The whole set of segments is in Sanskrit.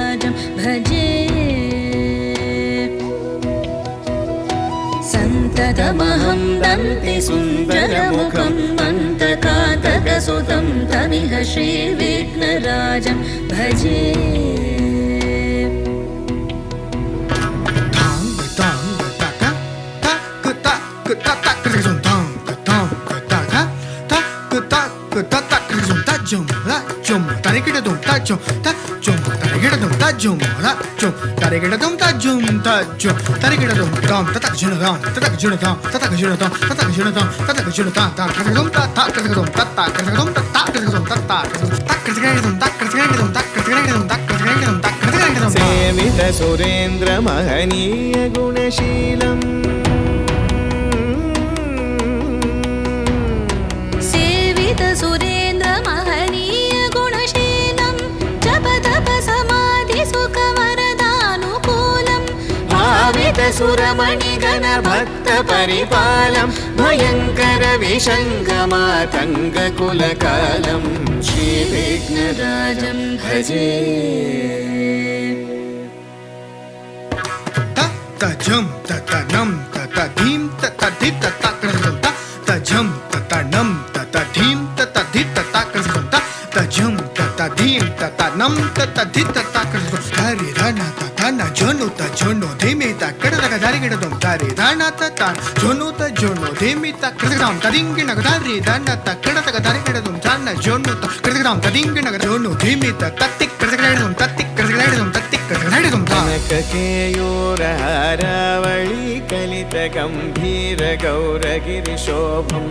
श्रीविघ्नराजं भजे सन्ततमहं दन्ति सुन्दरमुखं मन्तकातकसुतं तमिह श्रीविघ्नराजं भजे सेवित सुरेन्द्र महनीय गुणशीलम् सेवित सुरेन्द्र महनीय गुणशीलं जप तप समाधि सुख वरदानुकूलम् भावित सुरमणिगण भक्त परिपालं भयंकर विशङ्गमातङ्ग कुलकालं श्रीविघ्नराजं भजे तजं ततनं ततधीं ततधिं ततक्रसं तजं ततनं ततधीं ततधिं ततक्रसं तजं ततधीं ततनं ततधिं ततक्रसं हरि धन ततन जोनु तजोनु धीमि तकडदग धरिगिडदं हरि धन ततन जोनु तजोनु धीमि तकडदगं तदिंगिनग हरि धन तकडदग धरिगिडदं धन जोनु तकडदगं तदिंगिनग जोनु धीमि तत्तिकडदगं तत्तिकडदगं तत्तिकडदगं कनककेयूरहारावळी कलित गंभीर गौरगिरिशोभं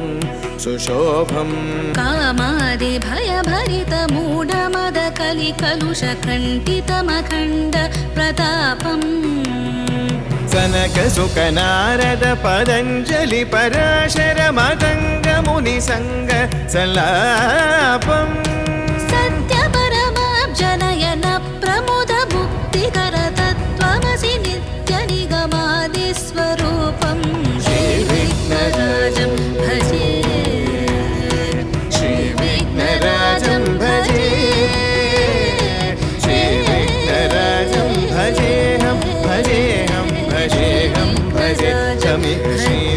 सुशोभं कामादि भयभरित मूढमद कलिकलुष खण्डितमखण्ड प्रतापम् सनक सुख नारद पतञ्जलि पराशर मतंग मुनि संग सल्लापम् सत्य परमाब्जनयन प्रमुद मुक्तिकर तत्त्वमसि नित्य निगमादि स्वरूपं श्रीविघ्नराजं भजे श्रीविघ्नराजं भजे श्रीविघ्नराजं भजेऽहं भजेऽहं भजे चमि श्री